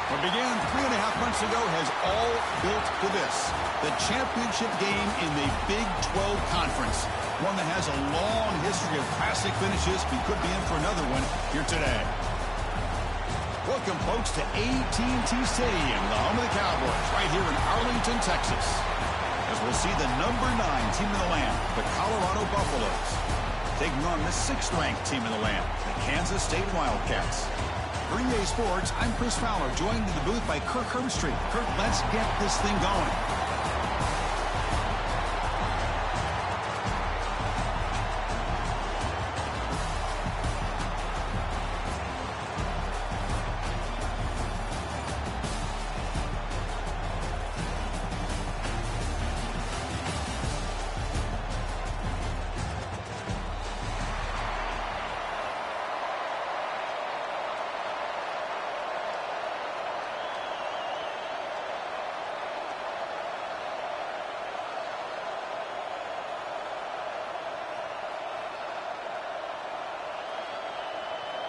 What began 3.5 months ago has all built to this. The championship game in the Big 12 Conference. One that has a long history of classic finishes. We could be in for another one here today. Welcome, folks, to AT&T Stadium, the home of the Cowboys, right here in Arlington, Texas. As we'll see the number 9 team in the land, the Colorado Buffaloes, taking on the 6th-ranked team in the land, the Kansas State Wildcats. For EA Sports, I'm Chris Fowler, joined in the booth by Kirk Herbstreit. Kirk, let's get this thing going.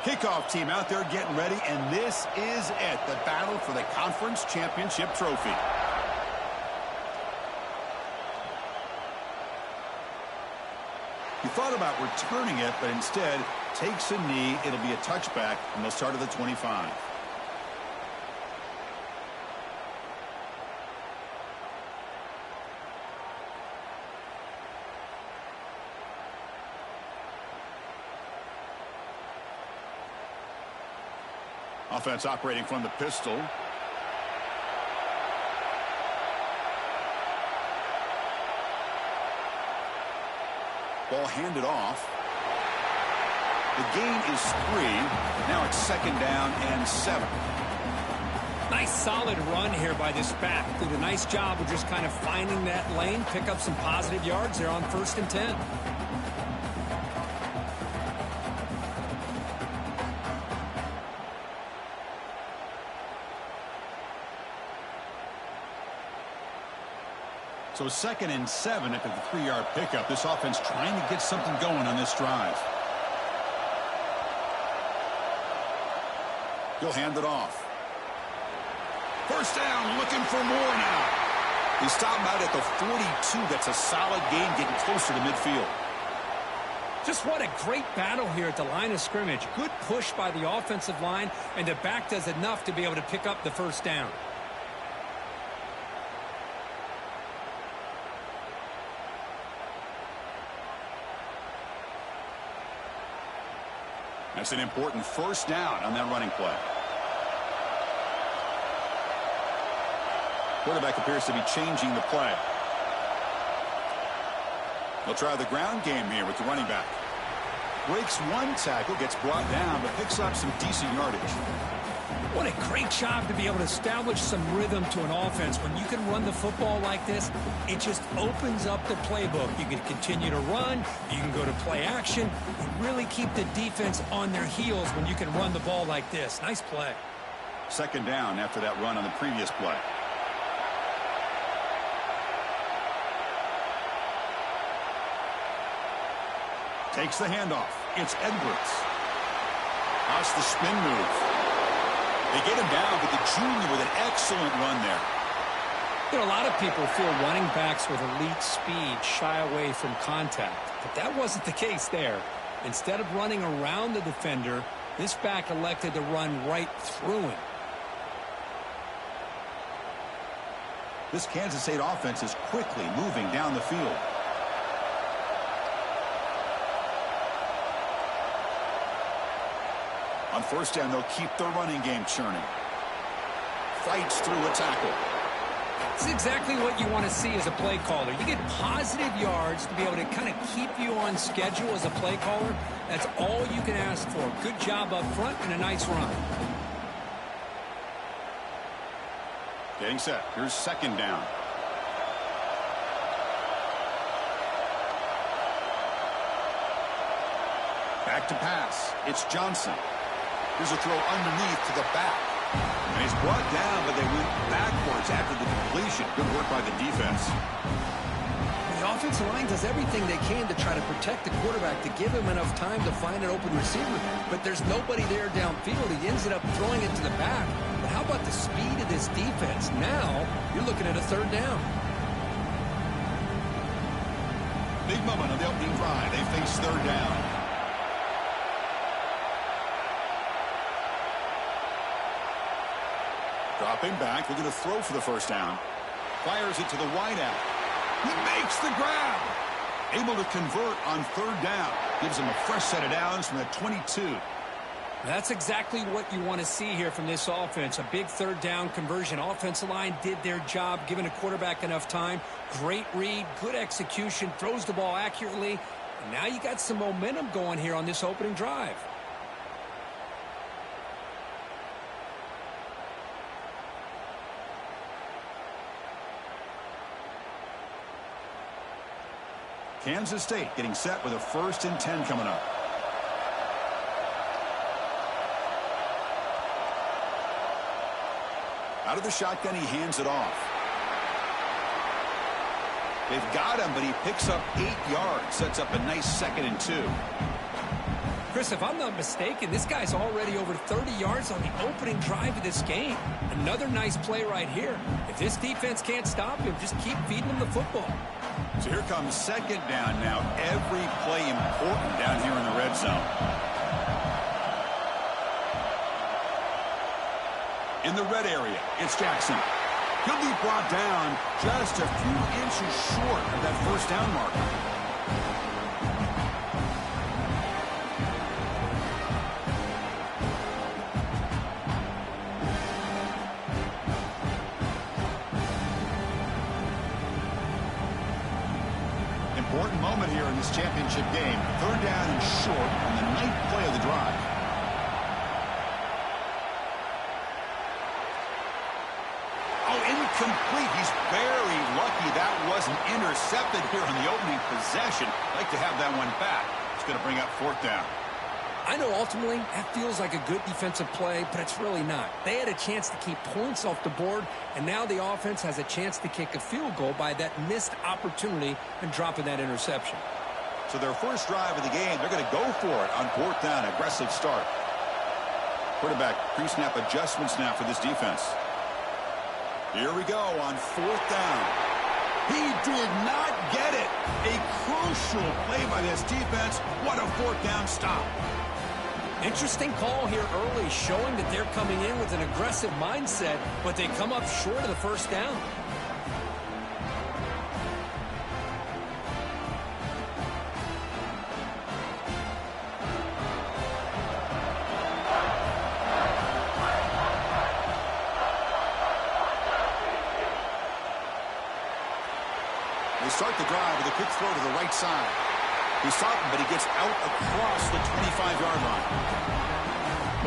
Kickoff team out there getting ready, and this is it, the battle for the conference championship trophy. He thought about returning it, but instead takes a knee. It'll be a touchback, and they'll start at the 25. Offense operating from the pistol. Ball handed off. The gain is 3. Now it's 2nd down and 7. Nice solid run here by this back. Did a nice job of just kind of finding that lane, pick up some positive yards there on 1st and 10. So 2nd and 7 after the 3-yard pickup. This offense trying to get something going on this drive. He'll hand it off. 1st down, looking for more now. He stopped out at the 42. That's a solid gain, getting closer to midfield. Just what a great battle here at the line of scrimmage. Good push by the offensive line, and the back does enough to be able to pick up the 1st down. That's an important 1st down on that running play. Quarterback appears to be changing the play. They'll try the ground game here with the running back. Breaks one tackle, gets brought down, but picks up some decent yardage. What a great job to be able to establish some rhythm to an offense. When you can run the football like this, it just opens up the playbook. You can continue to run. You can go to play action. You really keep the defense on their heels when you can run the ball like this. Nice play. 2nd down after that run on the previous play. Takes the handoff. It's Edwards. How's the spin move? They get him down, but the junior with an excellent run there. You know, a lot of people feel running backs with elite speed shy away from contact, but that wasn't the case there. Instead of running around the defender, this back elected to run right through him. This Kansas State offense is quickly moving down the field. On 1st down, they'll keep their running game churning. Fights through a tackle. It's exactly what you want to see as a play caller. You get positive yards to be able to kind of keep you on schedule as a play caller. That's all you can ask for. Good job up front and a nice run. Getting set. Here's 2nd down. Back to pass. It's Johnson. Here's a throw underneath to the back. And he's brought down, but they went backwards after the completion. Good work by the defense. The offensive line does everything they can to try to protect the quarterback, to give him enough time to find an open receiver. But there's nobody there downfield. He ends up throwing it to the back. But how about the speed of this defense? Now you're looking at a third down. Big moment on the opening drive. They face third down. Dropping back, looking to throw for the first down. Fires it to the wideout. He makes the grab. Able to convert on third down. Gives him a fresh set of downs from the 22. That's exactly what you want to see here from this offense. A big third down conversion. Offensive line did their job, giving a quarterback enough time. Great read, good execution, throws the ball accurately. And now you got some momentum going here on this opening drive. Kansas State getting set with a 1st and 10 coming up. Out of the shotgun, he hands it off. They've got him, but he picks up 8 yards. Sets up a nice 2nd and 2. Chris, if I'm not mistaken, this guy's already over 30 yards on the opening drive of this game. Another nice play right here. If this defense can't stop him, just keep feeding him the football. So here comes 2nd down now. Every play important down here in the red zone. In the red area, it's Jackson. He'll be brought down just a few inches short of that first down marker. Important moment here in this championship game. Third down and short on the 9th play of the drive. Complete. He's very lucky that wasn't intercepted here on the opening possession. Like to have that one back. It's going to bring up 4th down. I know ultimately that feels like a good defensive play, but it's really not. They had a chance to keep points off the board, and now the offense has a chance to kick a field goal by that missed opportunity and dropping that interception. So their first drive of the game, they're going to go for it on 4th down. Aggressive start. Quarterback pre-snap adjustments now for this defense. Here we go on 4th down. He did not get it. A crucial play by this defense. What a 4th down stop. Interesting call here early, showing that they're coming in with an aggressive mindset, but they come up short of the first down. They start the drive with a quick throw to the right side. He's stopped, but he gets out across the 25-yard line.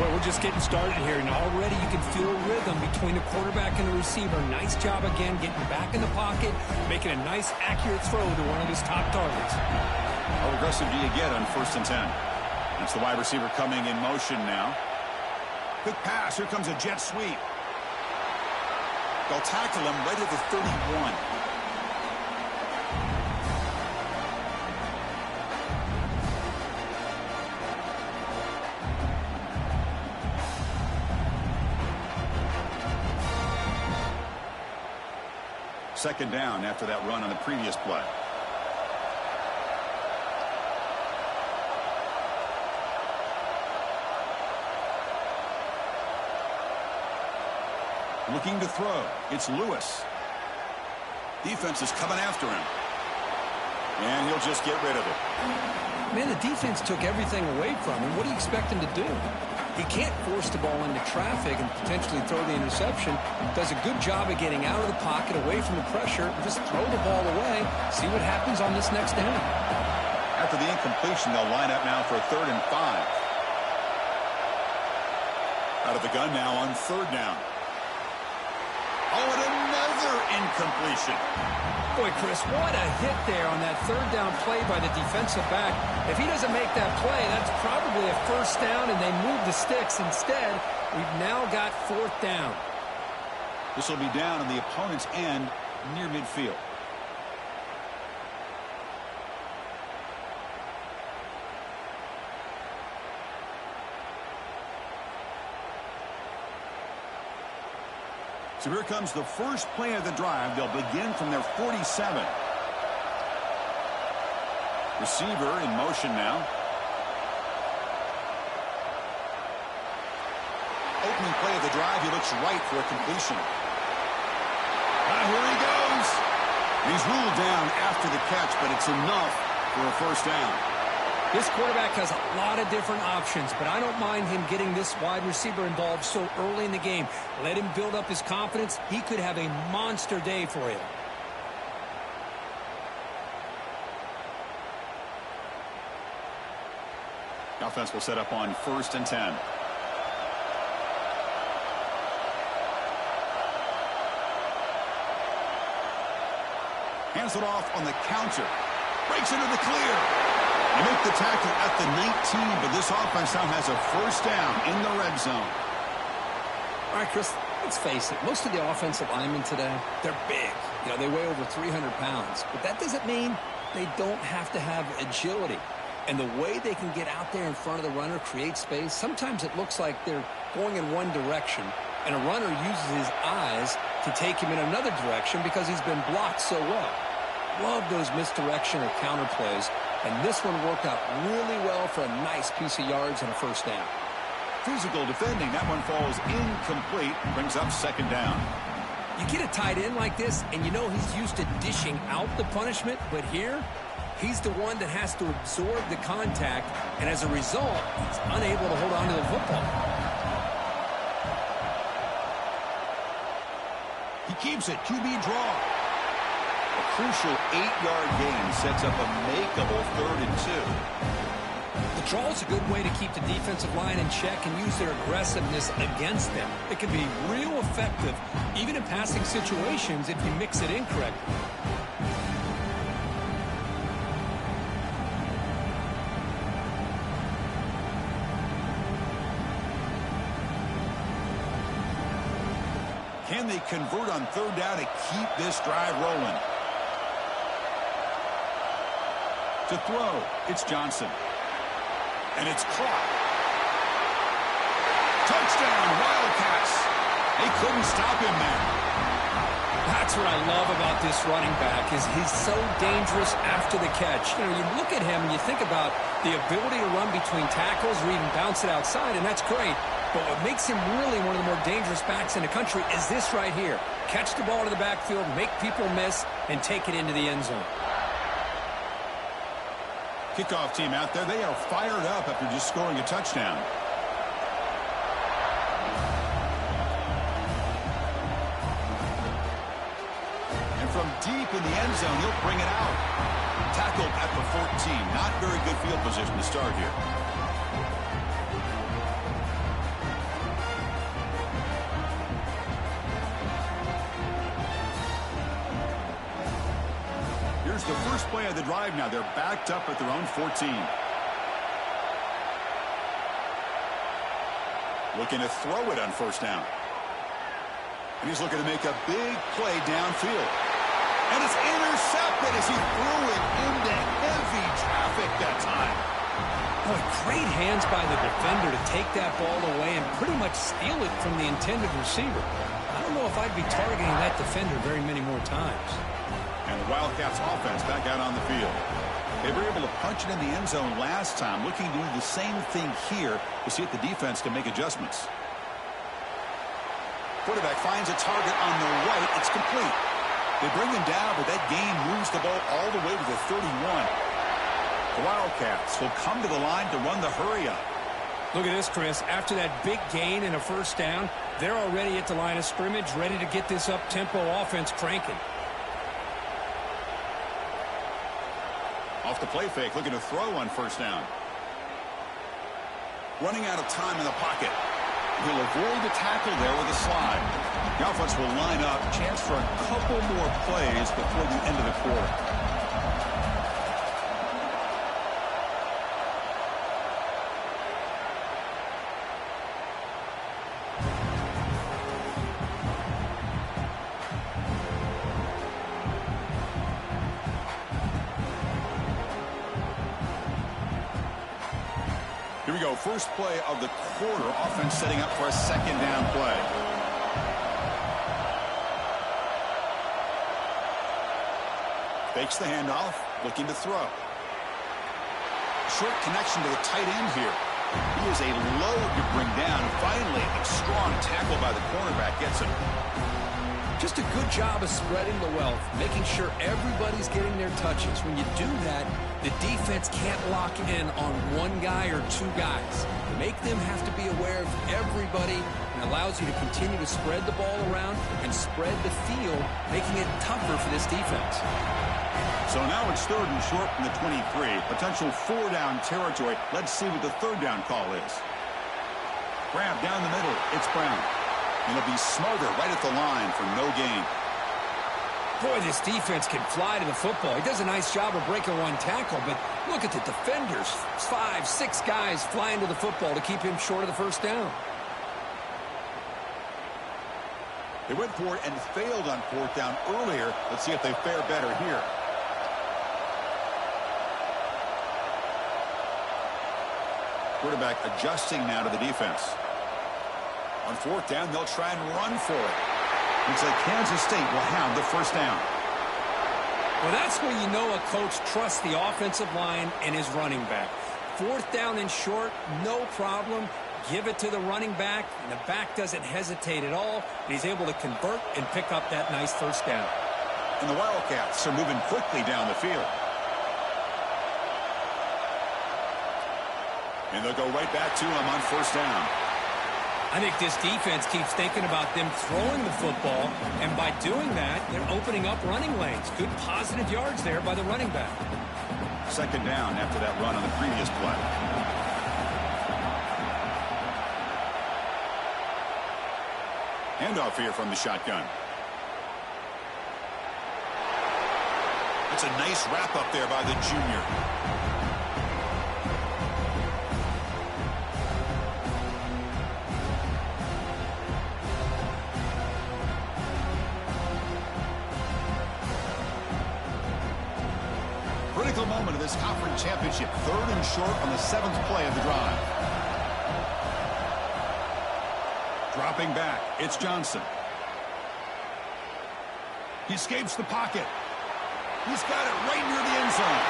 Boy, we're just getting started here, and already you can feel a rhythm between the quarterback and the receiver. Nice job again, getting back in the pocket, making a nice, accurate throw to one of his top targets. How aggressive do you get on 1st and 10? That's the wide receiver coming in motion now. Quick pass. Here comes a jet sweep. They'll tackle him right at the 31. Second down after that run on the previous play. Looking to throw. It's Lewis. Defense is coming after him. And he'll just get rid of it. Man, the defense took everything away from him. What do you expect him to do? He can't force the ball into traffic and potentially throw the interception. Does a good job of getting out of the pocket, away from the pressure, and just throw the ball away. See what happens on this next down. After the incompletion, they'll line up now for a 3rd and 5. Out of the gun now on 3rd down. Oh, and another incompletion. Boy, Chris, what a hit there on that 3rd down play by the defensive back. If he doesn't make that play, that's probably a 1st down, and they move the sticks. Instead, we've now got 4th down. This will be down on the opponent's end near midfield. So here comes the first play of the drive. They'll begin from their 47. Receiver in motion now. Opening play of the drive. He looks right for a completion. Here he goes. He's ruled down after the catch, but it's enough for a first down. This quarterback has a lot of different options, but I don't mind him getting this wide receiver involved so early in the game. Let him build up his confidence. He could have a monster day for you. The offense will set up on 1st and 10. Hands it off on the counter. Breaks into the clear. They make the tackle at the 19, but this offense now has a first down in the red zone. All right, Chris, let's face it. Most of the offensive linemen today, they're big. You know, they weigh over 300 pounds. But that doesn't mean they don't have to have agility. And the way they can get out there in front of the runner, create space, sometimes it looks like they're going in one direction, and a runner uses his eyes to take him in another direction because he's been blocked so well. Love those misdirection or counter plays, and this one worked out really well for a nice piece of yards and a first down. Physical defending. That one falls incomplete. Brings up 2nd down. You get a tight end like this, and you know he's used to dishing out the punishment, but here, he's the one that has to absorb the contact, and as a result, he's unable to hold on to the football. He keeps it. QB draw. A crucial 8-yard gain sets up a makeable 3rd and 2. The draw is a good way to keep the defensive line in check and use their aggressiveness against them. It can be real effective, even in passing situations, if you mix it in correctly. Can they convert on 3rd down to keep this drive rolling? To throw, it's Johnson. And it's caught. Touchdown, Wildcats. They couldn't stop him there. That's what I love about this running back is he's so dangerous after the catch. You know, you look at him and you think about the ability to run between tackles or even bounce it outside, and that's great. But what makes him really one of the more dangerous backs in the country is this right here. Catch the ball to the backfield, make people miss, and take it into the end zone. Kickoff team out there, they are fired up after just scoring a touchdown. And from deep in the end zone, he'll bring it out. Tackled at the 14. Not very good field position to start here. Here's the first play of the drive now. They're backed up at their own 14. Looking to throw it on 1st down. And he's looking to make a big play downfield. And it's intercepted as he threw it into heavy traffic that time. Boy, great hands by the defender to take that ball away and pretty much steal it from the intended receiver. I don't know if I'd be targeting that defender very many more times. And the Wildcats offense back out on the field. They were able to punch it in the end zone last time, looking to do the same thing here to see if the defense can make adjustments. Quarterback finds a target on the right. It's complete. They bring him down, but that gain moves the ball all the way to the 31. The Wildcats will come to the line to run the hurry-up. Look at this, Chris. After that big gain and a first down, they're already at the line of scrimmage, ready to get this up-tempo offense cranking. Off the play fake, looking to throw on 1st down. Running out of time in the pocket. He'll avoid the tackle there with a slide. The offense will line up. Chance for a couple more plays before the end of the quarter. Here we go. First play of the quarter. Offense setting up for a 2nd down play. Fakes the handoff, looking to throw. Short connection to the tight end here. He is a load to bring down. Finally, a strong tackle by the cornerback gets him. Just a good job of spreading the wealth, making sure everybody's getting their touches. When you do that, the defense can't lock in on one guy or two guys. Make them have to be aware of everybody, and allows you to continue to spread the ball around and spread the field, making it tougher for this defense. So now it's 3rd and short from the 23. Potential 4-down territory. Let's see what the 3rd down call is. Grab down the middle. It's Brown. And it'll be Smarter right at the line for no gain. Boy, this defense can fly to the football. He does a nice job of breaking one tackle, but look at the defenders. 5, 6 guys flying to the football to keep him short of the 1st down. They went for it and failed on 4th down earlier. Let's see if they fare better here. Quarterback adjusting now to the defense. On 4th down, they'll try and run for it. Looks like Kansas State will have the 1st down. Well, that's where you know a coach trusts the offensive line and his running back. 4th down and short, no problem. Give it to the running back, and the back doesn't hesitate at all. He's able to convert and pick up that nice 1st down. And the Wildcats are moving quickly down the field. And they'll go right back to him on 1st down. I think this defense keeps thinking about them throwing the football, and by doing that, they're opening up running lanes. Good positive yards there by the running back. 2nd down after that run on the previous play. Handoff here from the shotgun. That's a nice wrap up there by the junior. Critical moment of this conference championship. 3rd and short on the 7th play of the drive. Dropping back, it's Johnson. He escapes the pocket. He's got it right near the end zone.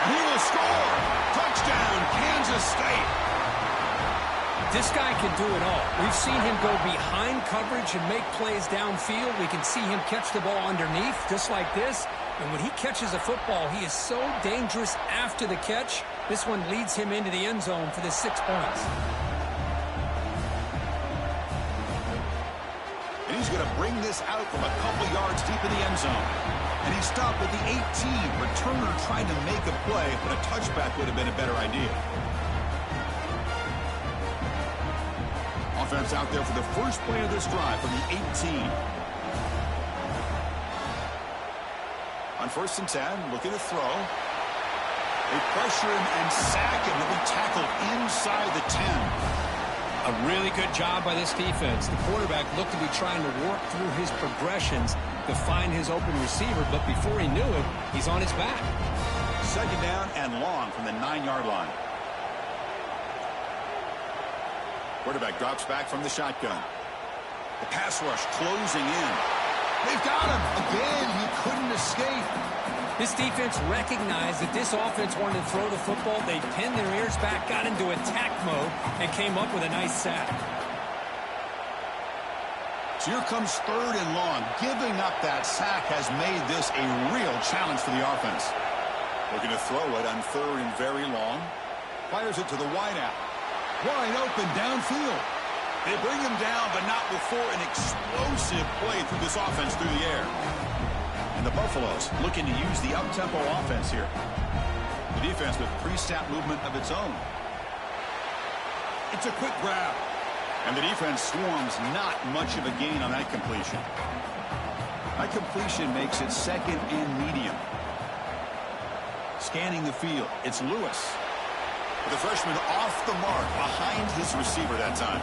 And he will score. Touchdown, Kansas State. This guy can do it all. We've seen him go behind coverage and make plays downfield. We can see him catch the ball underneath, just like this. And when he catches a football, he is so dangerous after the catch. This one leads him into the end zone for the 6 points. And he's going to bring this out from a couple yards deep in the end zone. And he stopped at the 18. Returner trying to make a play, but a touchback would have been a better idea. Offense out there for the first play of this drive from the 18. On 1st and 10, looking to throw. They pressure him and sack him. He'll be tackled inside the 10. A really good job by this defense. The quarterback looked to be trying to work through his progressions to find his open receiver, but before he knew it, he's on his back. 2nd down and long from the 9-yard line. Quarterback drops back from the shotgun. The pass rush closing in. They've got him. Again, he couldn't escape. This defense recognized that this offense wanted to throw the football. They pinned their ears back, got into attack mode, and came up with a nice sack. So here comes 3rd and long. Giving up that sack has made this a real challenge for the offense. Looking to throw it on 3rd and very long. Fires it to the wideout. Wide open downfield. They bring him down, but not before an explosive play through this offense through the air. And the Buffaloes looking to use the up-tempo offense here. The defense with pre-snap movement of its own. It's a quick grab. And the defense swarms not much of a gain on that completion. That completion makes it 2nd and medium. Scanning the field, it's Lewis. The freshman off the mark behind his receiver that time.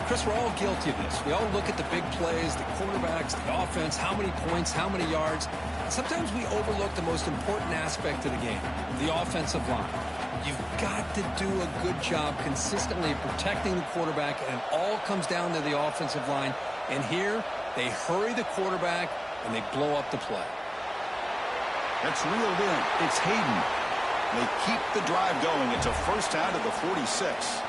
Chris, we're all guilty of this. We all look at the big plays, the quarterbacks, the offense, how many points, how many yards. Sometimes we overlook the most important aspect of the game, the offensive line. You've got to do a good job consistently protecting the quarterback and it all comes down to the offensive line. And here, they hurry the quarterback, and they blow up the play. That's reeled in. It's Hayden. They keep the drive going. It's a first down to the 46.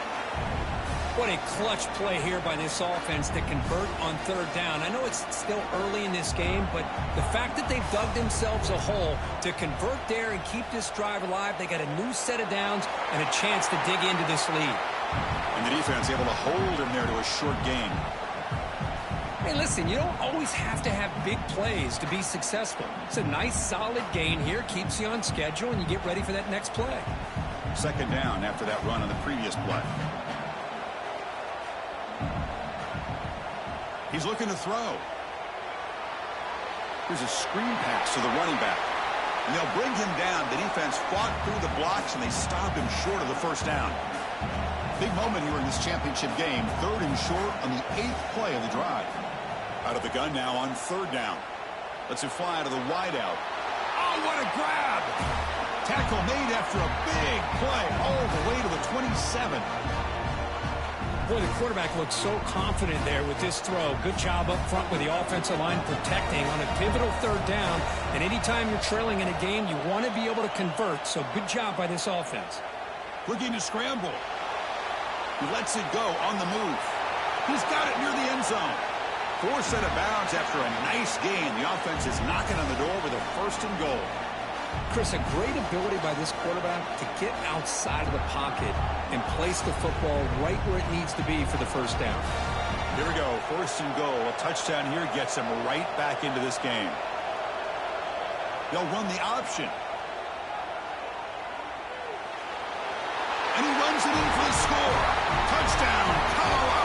What a clutch play here by this offense to convert on third down. I know it's still early in this game, but the fact that they've dug themselves a hole to convert there and keep this drive alive, they got a new set of downs and a chance to dig into this lead. And the defense able to hold him there to a short gain. Hey, listen, you don't always have to have big plays to be successful. It's a nice, solid gain here, keeps you on schedule, and you get ready for that next play. Second down after that run on the previous play. He's looking to throw. Here's a screen pass to the running back. And they'll bring him down. The defense fought through the blocks, and they stop him short of the first down. Big moment here in this championship game. Third and short on the 8th play of the drive. Out of the gun now on third down. Lets it fly to the wideout. Oh, what a grab! Tackle made after a big play all the way to the 27. Boy, the quarterback looks so confident there with this throw. Good job up front with the offensive line protecting on a pivotal third down. And anytime you're trailing in a game, you want to be able to convert. So good job by this offense. Looking to scramble. He lets it go on the move. He's got it near the end zone. 4 set of bounds after a nice gain. The offense is knocking on the door with a first and goal. Chris, a great ability by this quarterback to get outside of the pocket and place the football right where it needs to be for the first down. Here we go. First and goal. A touchdown here gets him right back into this game. They'll run the option. And he runs it in for the score. Touchdown, Colorado.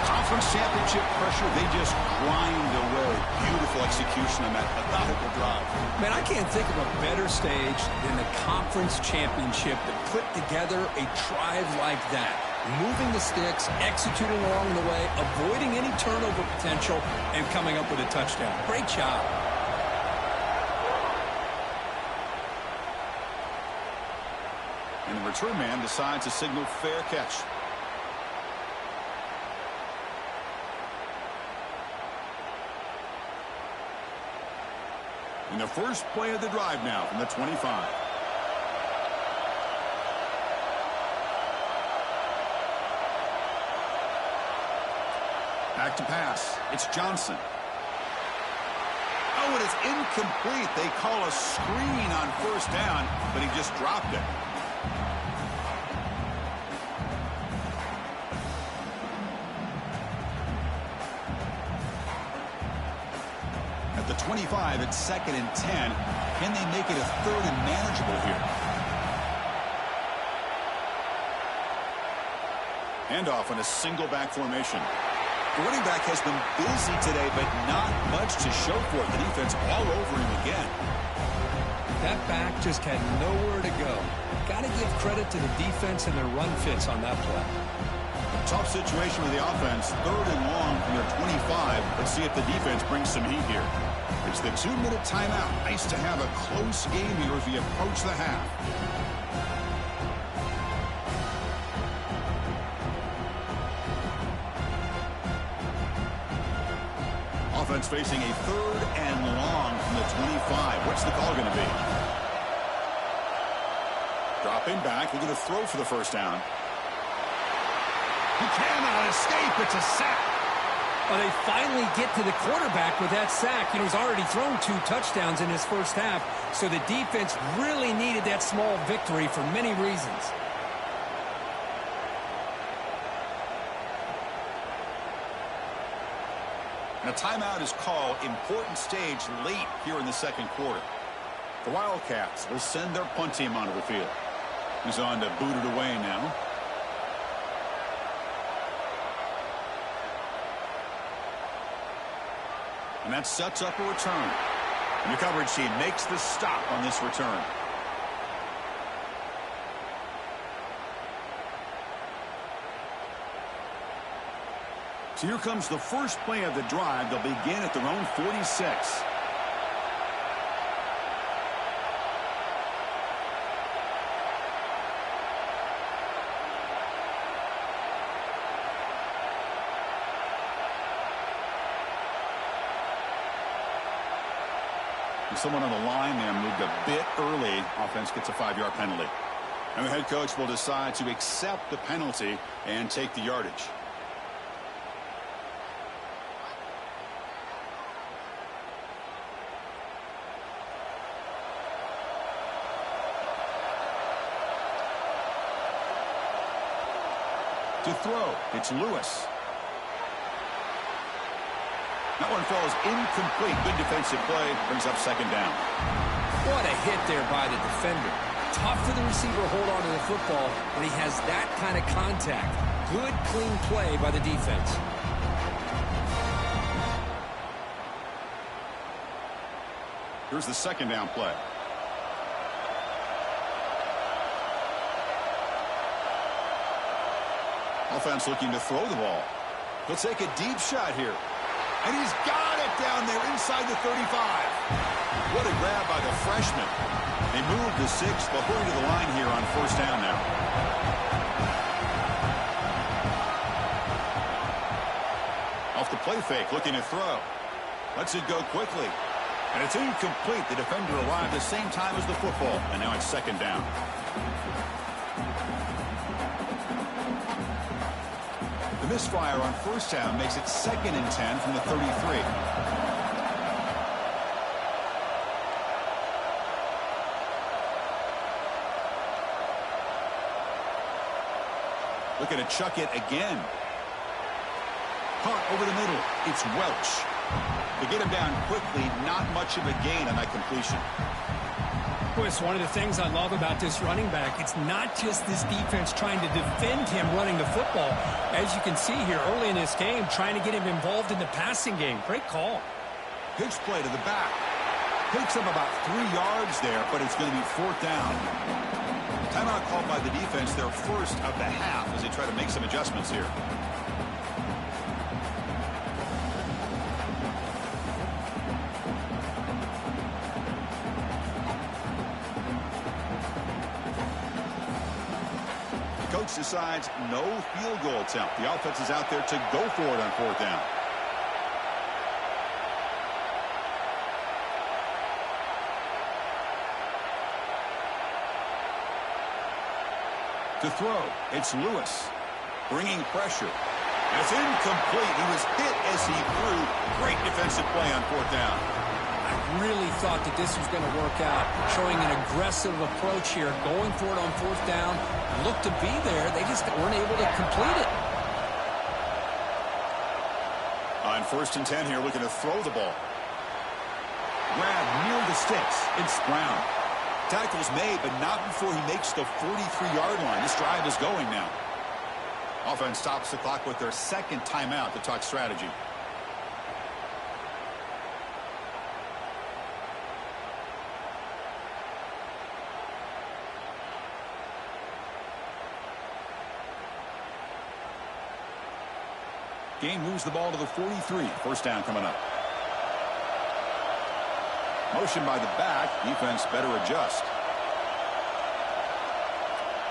Conference championship pressure, they just grind away. Beautiful execution on that methodical drive. Man, I can't think of a better stage than the conference championship to put together a drive like that. Moving the sticks, executing along the way, avoiding any turnover potential, and coming up with a touchdown. Great job. And the return man decides to signal fair catch. In the first play of the drive now from the 25. Back to pass. It's Johnson. Oh, and it's incomplete. They call a screen on first down, but he just dropped it. At the 25, it's 2nd and 10. Can they make it a third and manageable here? Handoff in a single back formation. The running back has been busy today, but not much to show for it. The defense all over him again. That back just had nowhere to go. Got to give credit to the defense and their run fits on that play. Tough situation with the offense. 3rd and long from their 25. Let's see if the defense brings some heat here. It's the 2-minute timeout. Nice to have a close game here as we approach the half. Offense facing a 3rd and long from the 25. What's the call going to be? Dropping back. They're going to throw for the first down. He cannot escape. It's a sack. Well, they finally get to the quarterback with that sack. You know, he's already thrown 2 touchdowns in his first half, so the defense really needed that small victory for many reasons. And a timeout is called. Important stage late here in the second quarter. The Wildcats will send their punt team onto the field. He's on to boot it away now. And that sets up a return. And the coverage team makes the stop on this return. So here comes the first play of the drive. They'll begin at their own 46. And someone on the line there moved a bit early. Offense gets a 5-yard penalty. And the head coach will decide to accept the penalty and take the yardage. To throw, it's Lewis. That one falls incomplete. Good defensive play. Brings up second down. What a hit there by the defender. Tough for the receiver to hold on to the football when he has that kind of contact. Good, clean play by the defense. Here's the second down play. Offense looking to throw the ball. He'll take a deep shot here. And he's got it down there inside the 35. What a grab by the freshman. They move to 6. They'll hurry to the line here on first down now. Off the play fake, looking to throw. Lets it go quickly. And it's incomplete. The defender arrived the same time as the football. And now it's second down. The misfire on first down makes it 2nd and 10 from the 33. Looking to chuck it again. Caught over the middle. It's Welch. To get him down quickly, not much of a gain on that completion. Boy, it's one of the things I love about this running back. It's not just this defense trying to defend him running the football. As you can see here early in this game, trying to get him involved in the passing game. Great call. Pitch play to the back. Picks up about 3 yards there, but it's going to be 4th down. Timeout called by the defense, their first of the half, as they try to make some adjustments here. The coach decides no field goal attempt. The offense is out there to go for it on 4th down. To throw, it's Lewis. Bringing pressure. And it's incomplete. He was hit as he threw. Great defensive play on 4th down. I really thought that this was going to work out. Showing an aggressive approach here. Going for it on 4th down. Looked to be there. They just weren't able to complete it. On 1st and 10 here, looking to throw the ball. Grab near the sticks. It's Brown. Tackle's made, but not before he makes the 43-yard line. This drive is going now. Offense stops the clock with their 2nd timeout to talk strategy. Game moves the ball to the 43. First down coming up. Motion by the back. Defense better adjust.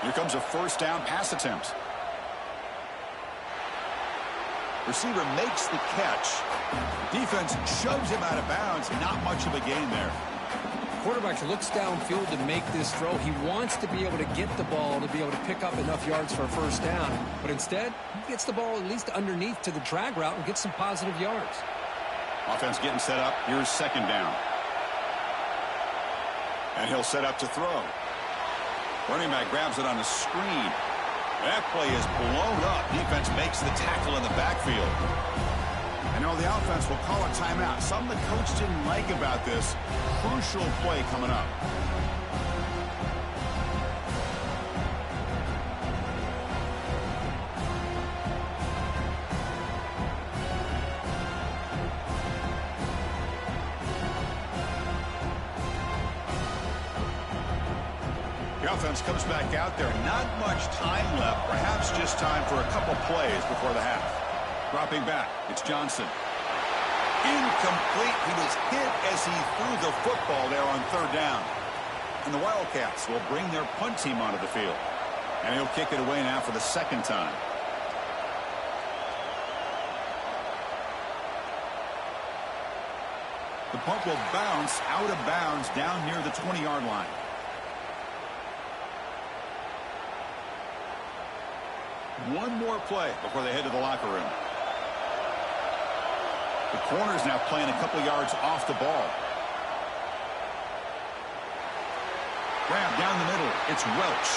Here comes a first down pass attempt. Receiver makes the catch. Defense shoves him out of bounds. Not much of a gain there. Quarterback looks downfield to make this throw. He wants to be able to get the ball to be able to pick up enough yards for a first down. But instead, he gets the ball at least underneath to the drag route and gets some positive yards. Offense getting set up. Here's second down. And he'll set up to throw. Running back grabs it on the screen. That play is blown up. Defense makes the tackle in the backfield. And now the offense will call a timeout. Something the coach didn't like about this. Crucial play coming up. The offense comes back out there. Not much time left. Perhaps just time for a couple plays before the half. Dropping back. It's Johnson. Incomplete. He was hit as he threw the football there on 3rd down. And the Wildcats will bring their punt team onto the field. And he'll kick it away now for the 2nd time. The punt will bounce out of bounds down near the 20-yard line. One more play before they head to the locker room. The corner's now playing a couple yards off the ball. Grab down the middle. It's Welch.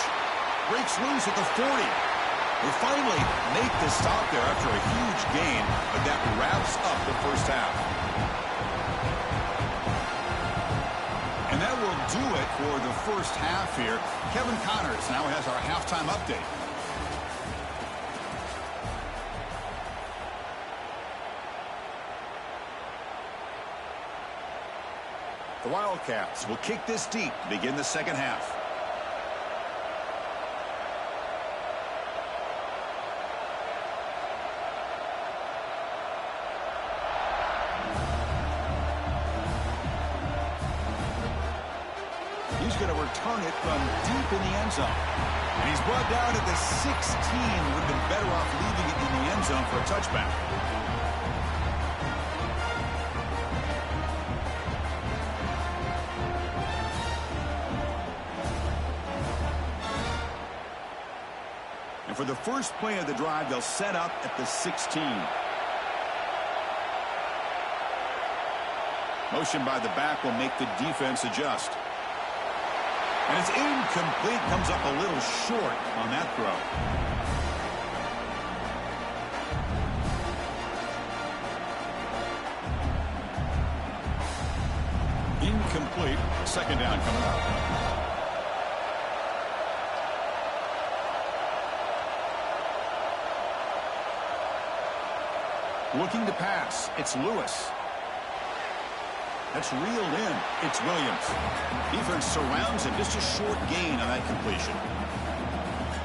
Breaks loose at the 40. They finally make the stop there after a huge gain, but that wraps up the first half. And that will do it for the first half here. Kevin Connors now has our halftime update. The Wildcats will kick this deep to begin the second half. He's going to return it from deep in the end zone. And he's brought down at the 16. Would have been better off leaving it in the end zone for a touchback. And for the first play of the drive, they'll set up at the 16. Motion by the back will make the defense adjust. And it's incomplete. Comes up a little short on that throw. Incomplete. Second down coming up. Looking to pass. It's Lewis. That's reeled in. It's Williams. Defense surrounds him. Just a short gain on that completion.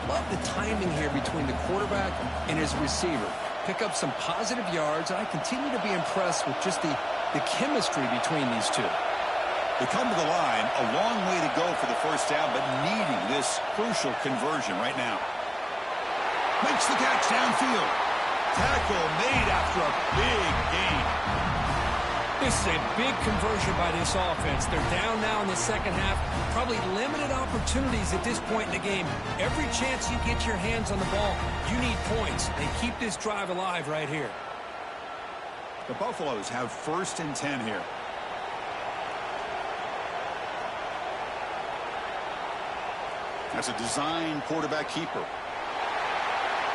Love the timing here between the quarterback and his receiver. Pick up some positive yards, and I continue to be impressed with just the chemistry between these two. They come to the line. A long way to go for the first down, but needing this crucial conversion right now. Makes the catch downfield. Tackle made after a big gain. This is a big conversion by this offense. They're down now in the second half. Probably limited opportunities at this point in the game. Every chance you get your hands on the ball, you need points. They keep this drive alive right here. The Buffaloes have 1st and 10 here. That's a design quarterback keeper.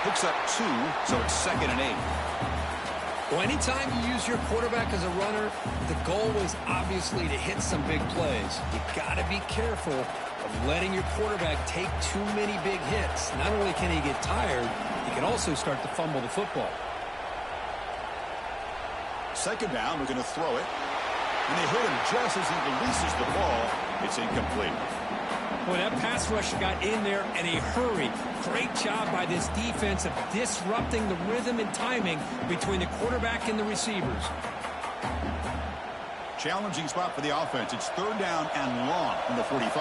Picks up 2, so it's 2nd and 8. Well, anytime you use your quarterback as a runner, the goal is obviously to hit some big plays. You've got to be careful of letting your quarterback take too many big hits. Not only can he get tired, he can also start to fumble the football. Second down, we're going to throw it. And they hit him just as he releases the ball. It's incomplete. Well, that pass rush got in there in a hurry. Great job by this defense of disrupting the rhythm and timing between the quarterback and the receivers. Challenging spot for the offense. It's 3rd down and long from the 45.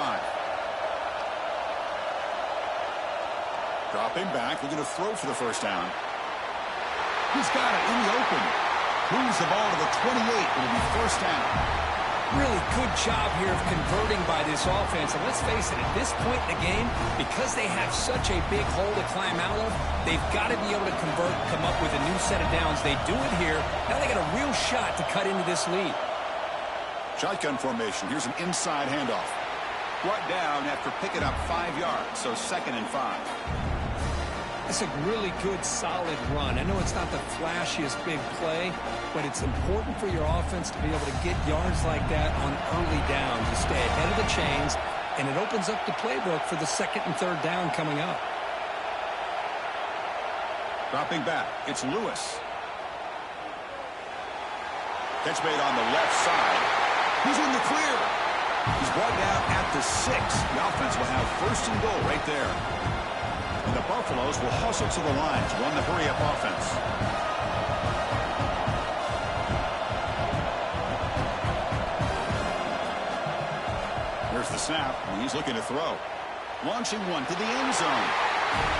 Dropping back. They're going to throw for the first down. He's got it in the open. Moves the ball to the 28. It'll be 1st down. Really good job here of converting by this offense. And let's face it, at this point in the game, because they have such a big hole to climb out of, they've got to be able to convert, come up with a new set of downs. They do it here. Now they got a real shot to cut into this lead. Shotgun formation. Here's an inside handoff. Brought down after picking up 5 yards, so 2nd and 5. It's a really good, solid run. I know it's not the flashiest big play, but it's important for your offense to be able to get yards like that on early downs. You stay ahead of the chains, and it opens up the playbook for the 2nd and 3rd down coming up. Dropping back, it's Lewis. Catch made on the left side. He's in the clear. He's brought down at the 6. The offense will have 1st and goal right there. And the Buffaloes will hustle to the line to run the hurry-up offense. There's the snap, and he's looking to throw. Launching one to the end zone.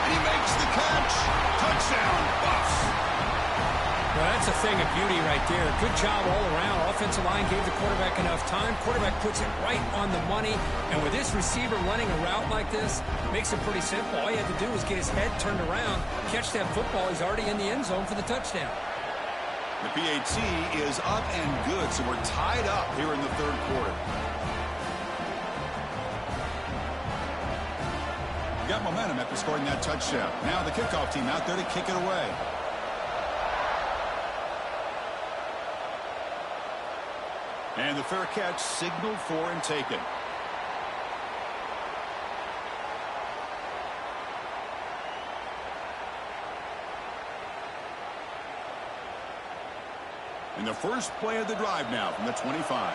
And he makes the catch. Touchdown, Buffs. Well, that That's a thing of beauty right there. Good job all around. Offensive line gave the quarterback enough time. Quarterback puts it right on the money. And with this receiver running a route like this, makes it pretty simple. All you had to do was get his head turned around, catch that football. He's already in the end zone for the touchdown. The PAT is up and good, so we're tied up here in the third quarter. Got momentum after scoring that touchdown. Now the kickoff team out there to kick it away. And the fair catch signaled for and taken. And the first play of the drive now from the 25.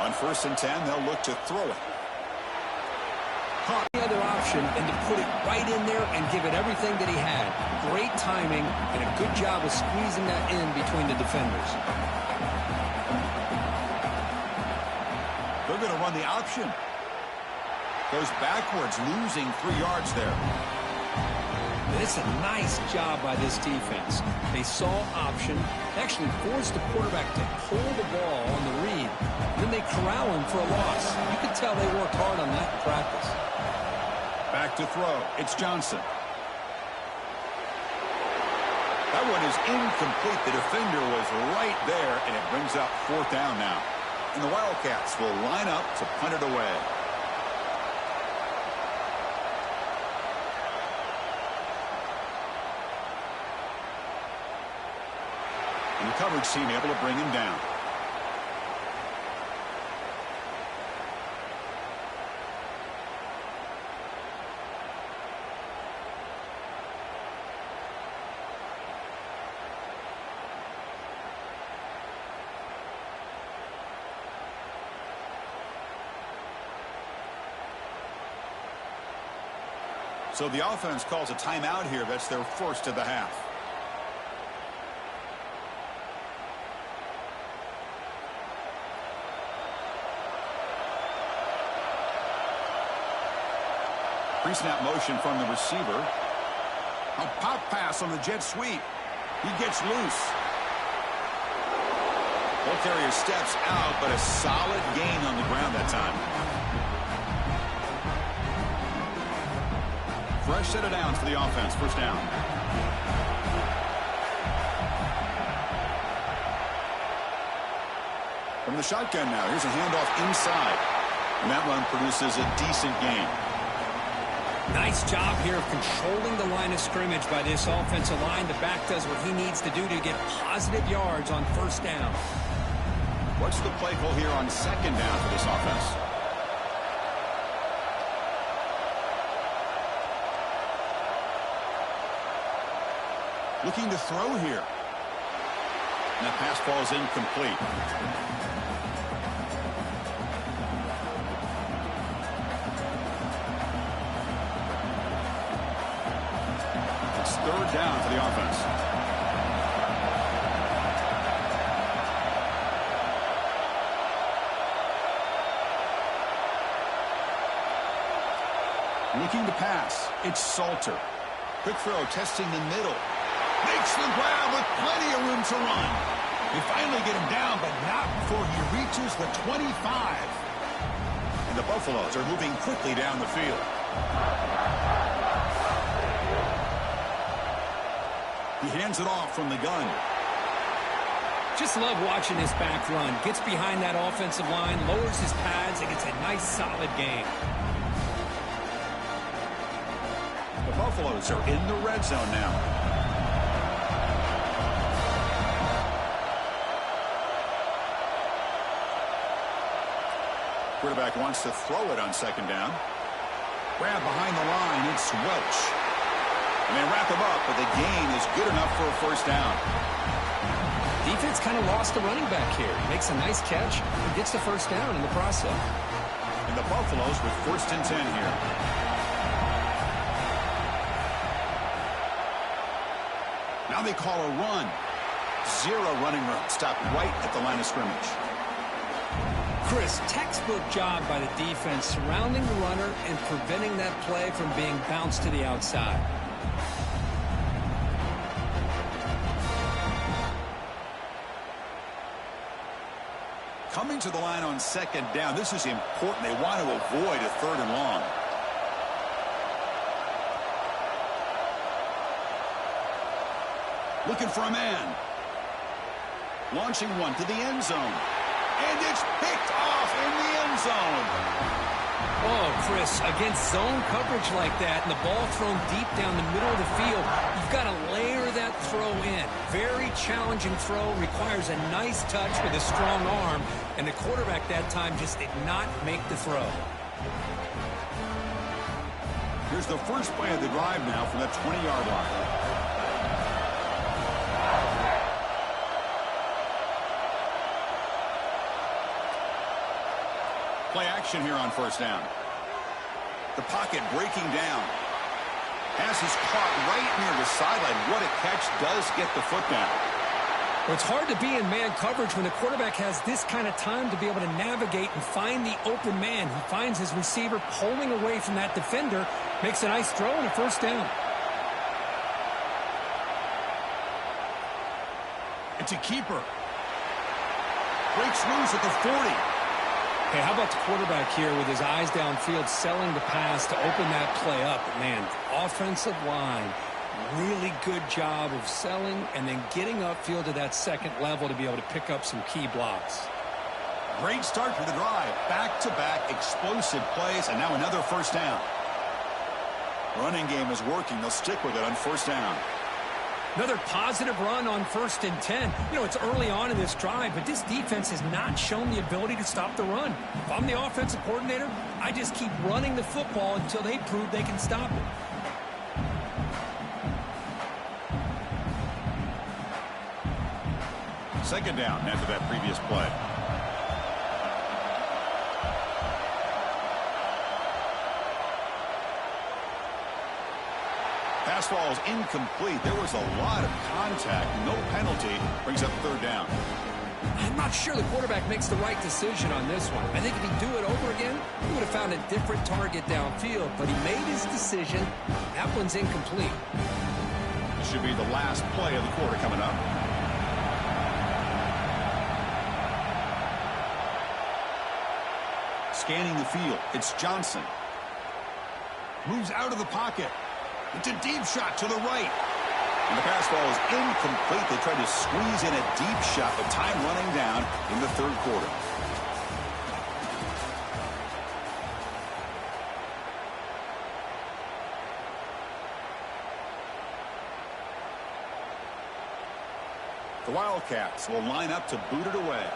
On 1st and 10, they'll look to throw it. Caught the other option and to put it right in there and give it everything that he had. Great timing and a good job of squeezing that in between the defenders. They're going to run the option. Goes backwards, losing 3 yards there. It's a nice job by this defense. They saw option, actually forced the quarterback to pull the ball on the read. Then they corral him for a loss. You could tell they worked hard on that in practice. Back to throw. It's Johnson. That one is incomplete. The defender was right there, and it brings up 4th down now. And the Wildcats will line up to punt it away. And the coverage team able to bring him down. So the offense calls a timeout here. That's their first of the half. Pre-snap motion from the receiver. A pop pass on the jet sweep. He gets loose. Ball carrier steps out, but a solid gain on the ground that time. Fresh set of downs for the offense. First down. From the shotgun now. Here's a handoff inside. And that one produces a decent gain. Nice job here of controlling the line of scrimmage by this offensive line. The back does what he needs to do to get positive yards on first down. What's the play call here on 2nd down for this offense? Looking to throw here. And that pass ball is incomplete. It's 3rd down for the offense. Looking to pass. It's Salter. Quick throw, testing the middle. Makes the grab with plenty of room to run. They finally get him down, but not before he reaches the 25. And the Buffaloes are moving quickly down the field. He hands it off from the gun. Just love watching this back run. Gets behind that offensive line, lowers his pads, and gets a nice solid gain. The Buffaloes are in the red zone now. Quarterback wants to throw it on 2nd down. Grab behind the line. It's Welch. And they wrap him up, but the gain is good enough for a first down. Defense kind of lost the running back here. Makes a nice catch and gets the first down in the process. And the Buffaloes with 1st and 10 here. Now they call a run. 0 running room. Stop right at the line of scrimmage. Chris, textbook job by the defense surrounding the runner and preventing that play from being bounced to the outside. Coming to the line on second down, this is important. They want to avoid a 3rd and long. Looking for a man. Launching one to the end zone. And it's picked off in the end zone. Oh, Chris, against zone coverage like that and the ball thrown deep down the middle of the field, you've got to layer that throw in. Very challenging throw, requires a nice touch with a strong arm, and the quarterback that time just did not make the throw. Here's the first play of the drive now from that 20-yard line. Play action here on first down. The pocket breaking down. Pass is caught right near the sideline. What a catch, does get the foot down. Well, it's hard to be in man coverage when the quarterback has this kind of time to be able to navigate and find the open man. He finds his receiver pulling away from that defender, makes a nice throw and a first down. It's a keeper. Breaks loose at the 40. Hey, how about the quarterback here with his eyes downfield selling the pass to open that play up? But man, offensive line, really good job of selling and then getting upfield to that second level to be able to pick up some key blocks. Great start for the drive. Back-to-back explosive plays, and now another first down. Running game is working. They'll stick with it on first down. Another positive run on 1st and 10. You know, it's early on in this drive, but this defense has not shown the ability to stop the run. If I'm the offensive coordinator, I just keep running the football until they prove they can stop it. Second down after that previous play. Pass ball is incomplete. There was a lot of contact. No penalty. Brings up 3rd down. I'm not sure the quarterback makes the right decision on this one. I think if he'd do it over again, he would have found a different target downfield. But he made his decision. That one's incomplete. This should be the last play of the quarter coming up. Scanning the field. It's Johnson. Moves out of the pocket. It's a deep shot to the right. And the pass ball is incomplete. They tried to squeeze in a deep shot, but time running down in the 3rd quarter. The Wildcats will line up to boot it away.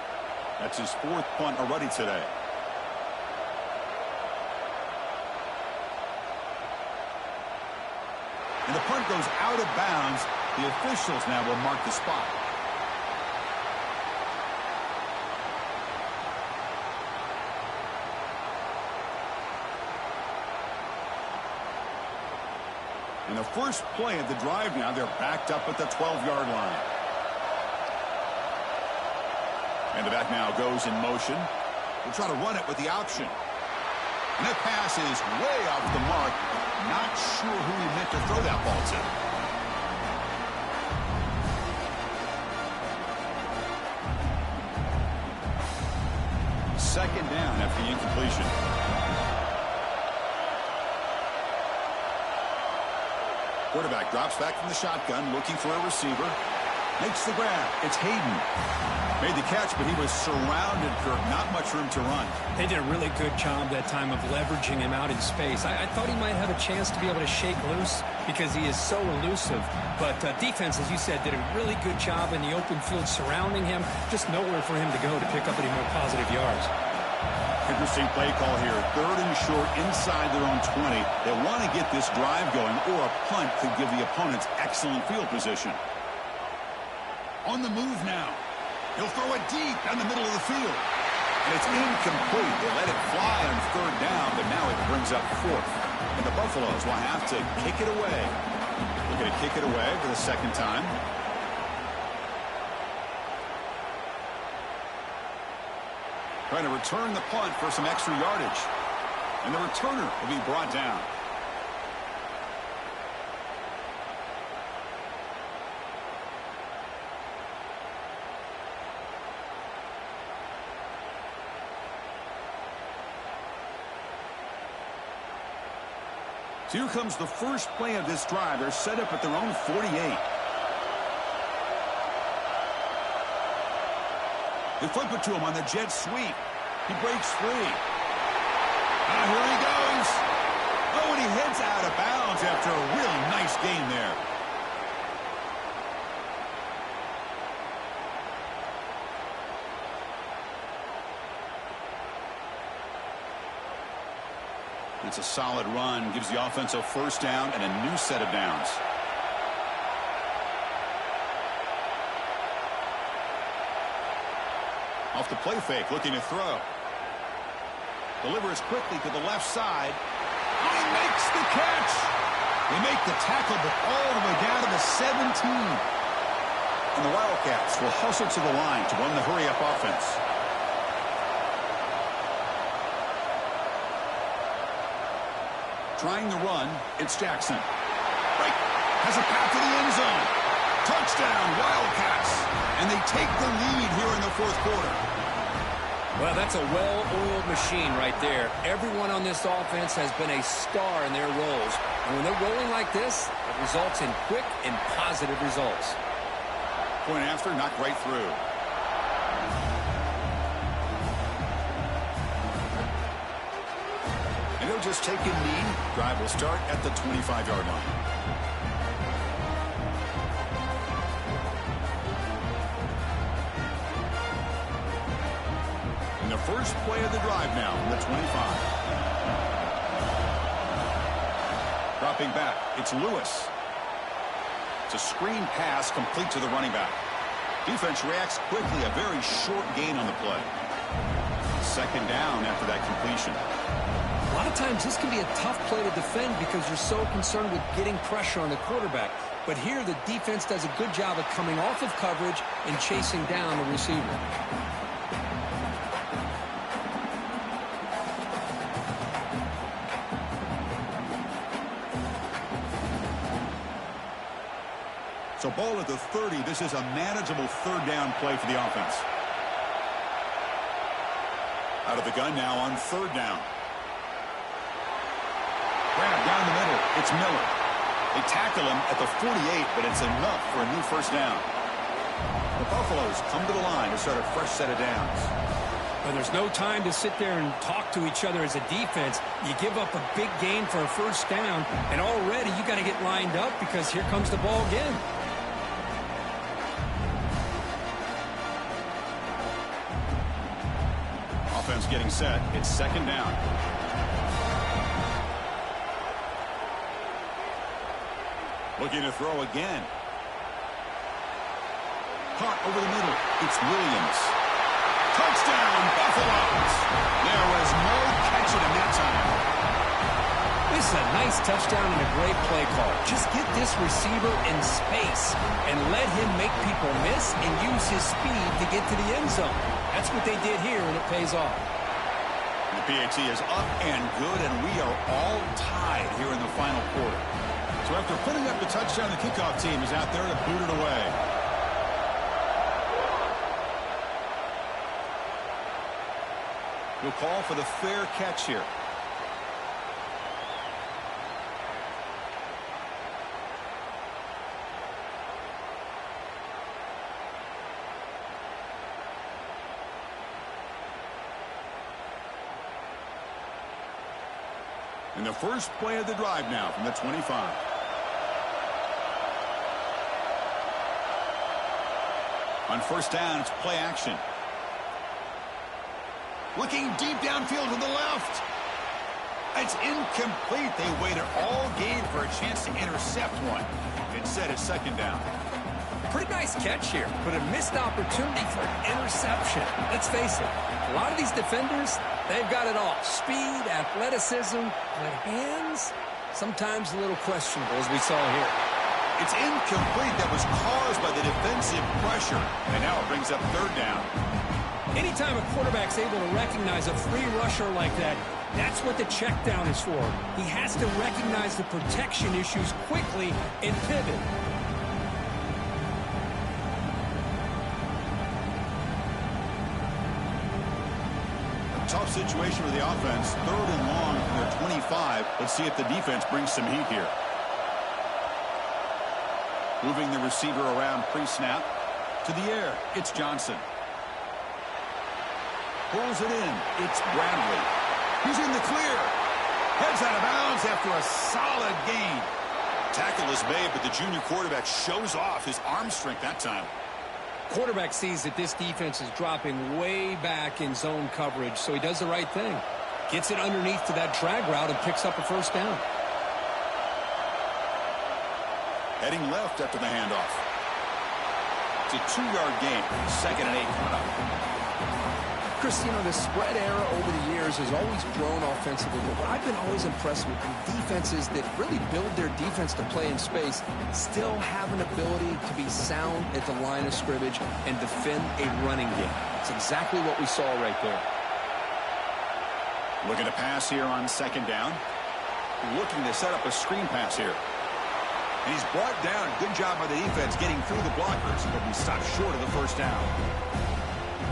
That's his 4th punt already today. And the punt goes out of bounds. The officials now will mark the spot. And the first play of the drive now, they're backed up at the 12-yard line. And the back now goes in motion. They'll try to run it with the option. And that pass is way off the mark. Not sure who he meant to throw that ball to. Second down after the incompletion. Quarterback drops back from the shotgun, looking for a receiver. Makes the grab. It's Hayden. Made the catch, but he was surrounded for not much room to run. They did a really good job that time of leveraging him out in space. I thought he might have a chance to be able to shake loose because he is so elusive. But defense, as you said, did a really good job in the open field surrounding him. Just nowhere for him to go to pick up any more positive yards. Interesting play call here. 3rd and short inside their own 20. They want to get this drive going, or a punt could give the opponents excellent field position. On the move now. He'll throw it deep down the middle of the field. And it's incomplete. They let it fly on 3rd down, but now it brings up 4th. And the Buffaloes will have to kick it away. They're going to kick it away for the 2nd time. Trying to return the punt for some extra yardage. And the returner will be brought down. So here comes the first play of this drive. They're set up at their own 48. They flip it to him on the jet sweep. He breaks free. Here he goes. Oh, and he heads out of bounds after a really nice gain there. It's a solid run. Gives the offense a first down and a new set of downs. Off the play fake, looking to throw. Delivers quickly to the left side. He makes the catch. They make the tackle, but all the way down to the 17. And the Wildcats will hustle to the line to run the hurry-up offense. Trying the run, it's Jackson. Right, has a path to the end zone. Touchdown, Wildcats. And they take the lead here in the fourth quarter. Well, that's a well-oiled machine right there. Everyone on this offense has been a star in their roles. And when they're rolling like this, it results in quick and positive results. Point after, knocked right through. And they'll just take a knee. Drive will start at the 25-yard line. And the first play of the drive now on the 25. Dropping back, it's Lewis. It's a screen pass complete to the running back. Defense reacts quickly, a very short gain on the play. Second down after that completion. A lot of times this can be a tough play to defend because you're so concerned with getting pressure on the quarterback. But here the defense does a good job of coming off of coverage and chasing down the receiver. So ball at the 30. This is a manageable third down play for the offense. Out of the gun now on third down. Grab down the middle. It's Miller. They tackle him at the 48, but it's enough for a new first down. The Buffaloes come to the line to start a fresh set of downs. Well, there's no time to sit there and talk to each other as a defense. You give up a big gain for a first down, and already you got to get lined up because here comes the ball again. Offense getting set. It's second down. Looking to throw again. Caught over the middle. It's Williams. Touchdown, Buffaloes. There was no catching him that time. This is a nice touchdown and a great play call. Just get this receiver in space and let him make people miss and use his speed to get to the end zone. That's what they did here, and it pays off. The PAT is up and good, and we are all tied here in the final quarter. So after putting up the touchdown, the kickoff team is out there to boot it away. We'll call for the fair catch here. And the first play of the drive now from the 25. On first down, it's play action. Looking deep downfield to the left. It's incomplete. They waited all game for a chance to intercept one. Instead, it's second down. Pretty nice catch here, but a missed opportunity for an interception. Let's face it, a lot of these defenders, they've got it all. Speed, athleticism, but hands, sometimes a little questionable, as we saw here. It's incomplete. That was caused by the defensive pressure. And now it brings up third down. Anytime a quarterback's able to recognize a free rusher like that, that's what the check down is for. He has to recognize the protection issues quickly and pivot. Tough situation for the offense. 3rd and long from their 25. Let's see if the defense brings some heat here. Moving the receiver around pre-snap. To the air, it's Johnson. Pulls it in. It's Bradley. He's in the clear. Heads out of bounds after a solid gain. Tackle is made, but the junior quarterback shows off his arm strength that time. Quarterback sees that this defense is dropping way back in zone coverage, so he does the right thing. Gets it underneath to that drag route and picks up a first down. Heading left after the handoff. It's a 2-yard gain. 2nd and 8 coming up. Chris, you know, the spread era over the years has always grown offensively, but what I've been always impressed with are defenses that really build their defense to play in space, still have an ability to be sound at the line of scrimmage and defend a running game. It's exactly what we saw right there. Looking to pass here on 2nd down. Looking to set up a screen pass here. And he's brought down. Good job by the defense getting through the blockers, but we stopped short of the first down.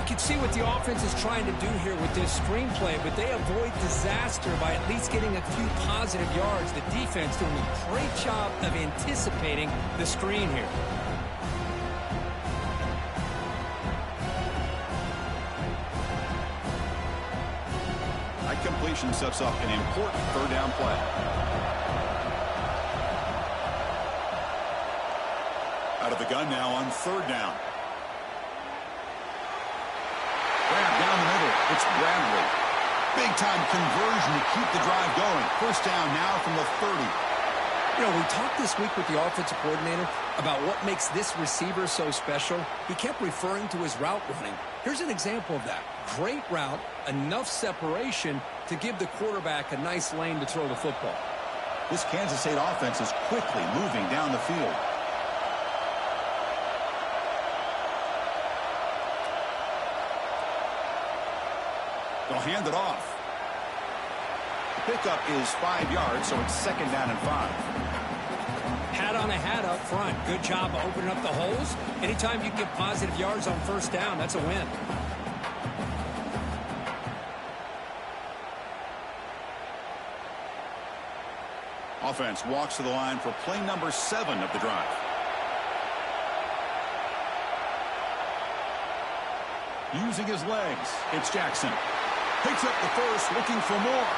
You can see what the offense is trying to do here with this screenplay, but they avoid disaster by at least getting a few positive yards. The defense doing a great job of anticipating the screen here. That completion sets up an important 3rd down play. Out of the gun now on 3rd down. Down the middle, it's Bradley. Big-time conversion to keep the drive going. First down now from the 30. You know, we talked this week with the offensive coordinator about what makes this receiver so special. He kept referring to his route running. Here's an example of that. Great route, enough separation to give the quarterback a nice lane to throw the football. This Kansas State offense is quickly moving down the field. They'll hand it off. The pickup is 5 yards, so it's 2nd down and 5. Hat on a hat up front. Good job of opening up the holes. Anytime you can get positive yards on first down, that's a win. Offense walks to the line for play number 7 of the drive. Using his legs, it's Jackson. Picks up the first, looking for more.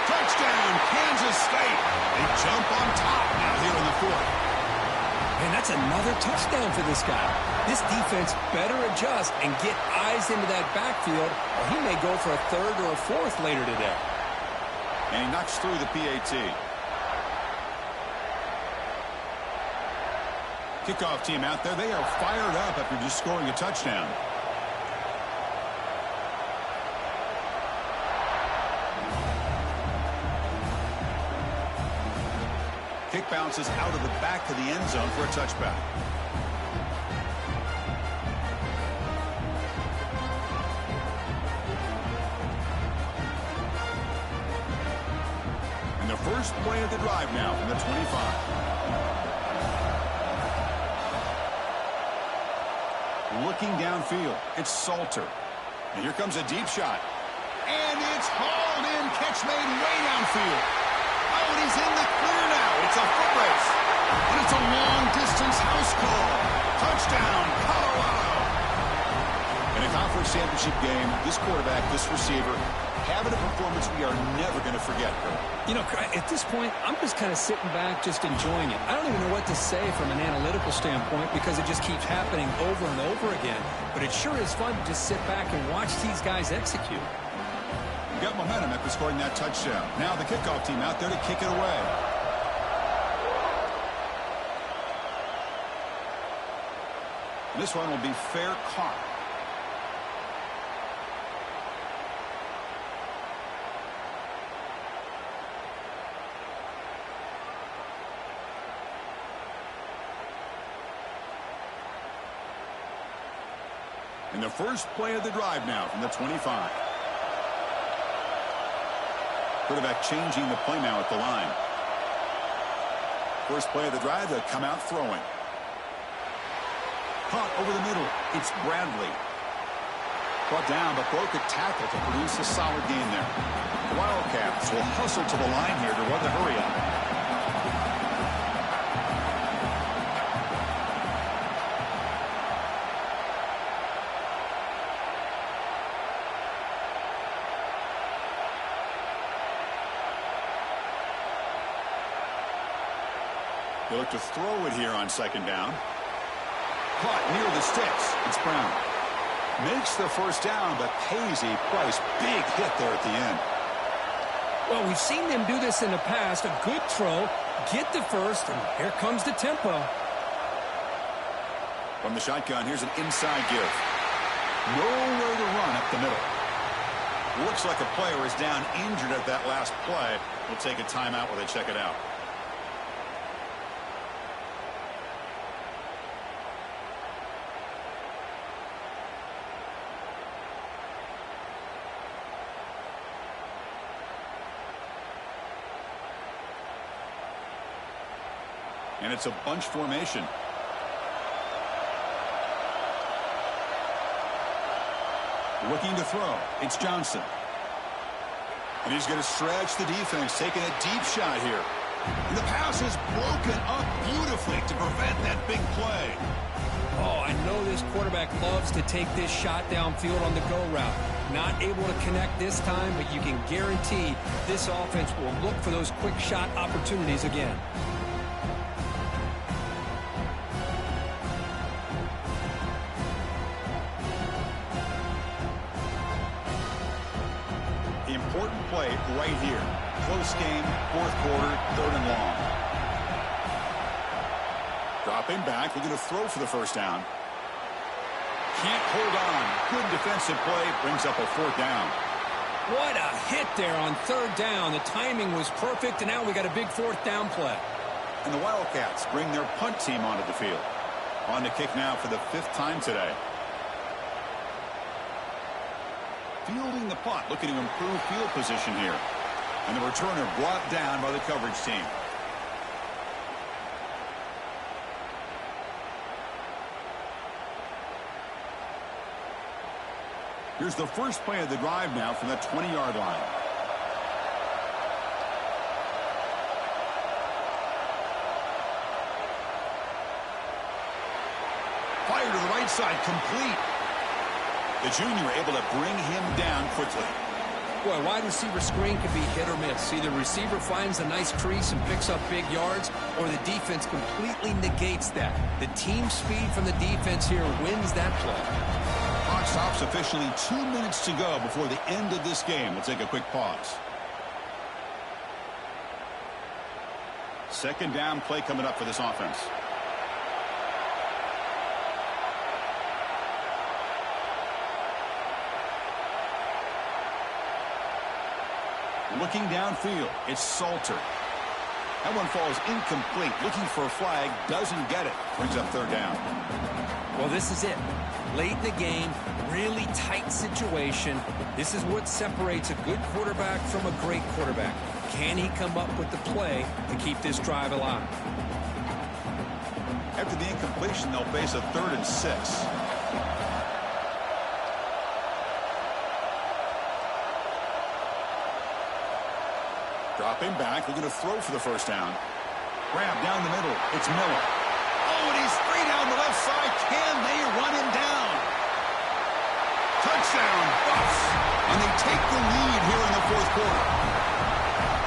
Touchdown, Kansas State. They jump on top now here in the 4th. And that's another touchdown for this guy. This defense better adjust and get eyes into that backfield, or he may go for a 3rd or a 4th later today. And he knocks through the PAT. Kickoff team out there. They are fired up after just scoring a touchdown. Kick bounces out of the back of the end zone for a touchback. And the first play of the drive now from the 25. Looking downfield, it's Salter. And here comes a deep shot. And it's hauled in. Catch made way downfield. Oh, and he's in the clear now. It's a foot race. And it's a long-distance house call. Touchdown, Colorado. In a conference championship game, this quarterback, this receiver, having a performance we are never going to forget. You know, at this point, I'm just kind of sitting back, just enjoying it. I don't even know what to say from an analytical standpoint because it just keeps happening over and over again. But it sure is fun to just sit back and watch these guys execute. Got momentum after scoring that touchdown. Now the kickoff team out there to kick it away. This one will be fair caught. And the first play of the drive now from the 25. Quarterback changing the play now at the line. First play of the drive, they'll come out throwing. Caught over the middle. It's Bradley. Brought down, but broke a tackle to produce a solid gain there. The Wildcats will hustle to the line here to run the hurry up. They look to throw it here on second down. Caught near the sticks. It's Brown. Makes the first down, but pays a price. Big hit there at the end. Well, we've seen them do this in the past. A good throw, get the first, and here comes the tempo. From the shotgun, here's an inside give. Nowhere to run up the middle. Looks like a player is down injured at that last play. We'll take a timeout while they check it out. And it's a bunch formation. Looking to throw. It's Johnson. And he's going to stretch the defense, taking a deep shot here. And the pass is broken up beautifully to prevent that big play. Oh, I know this quarterback loves to take this shot downfield on the go route. Not able to connect this time, but you can guarantee this offense will look for those quick shot opportunities again. Important play right here. Close game, fourth quarter, third and long. Dropping back, looking to throw for the first down. Can't hold on. Good defensive play, brings up a fourth down. What a hit there on third down. The timing was perfect, and now we got a big fourth down play. And the Wildcats bring their punt team onto the field. On to kick now for the fifth time today. Fielding the punt, looking to improve field position here. And the returner brought down by the coverage team. Here's the first play of the drive now from the 20-yard line. Fire to the right side, complete. The junior able to bring him down quickly. Boy, wide receiver screen can be hit or miss. Either receiver finds a nice crease and picks up big yards, or the defense completely negates that. The team speed from the defense here wins that play. Clock stops officially 2 minutes to go before the end of this game. We'll take a quick pause. Second down play coming up for this offense. Looking downfield, it's Salter. That one falls incomplete. Looking for a flag, doesn't get it. Brings up third down. Well, this is it. Late in the game, really tight situation. This is what separates a good quarterback from a great quarterback. Can he come up with the play to keep this drive alive? After the incompletion, they'll face a 3rd and 6. Dropping back, looking to throw for the first down. Grab down the middle. It's Miller. Oh, and he's free down the left side. Can they run him down? Touchdown, Buffs. And they take the lead here in the fourth quarter.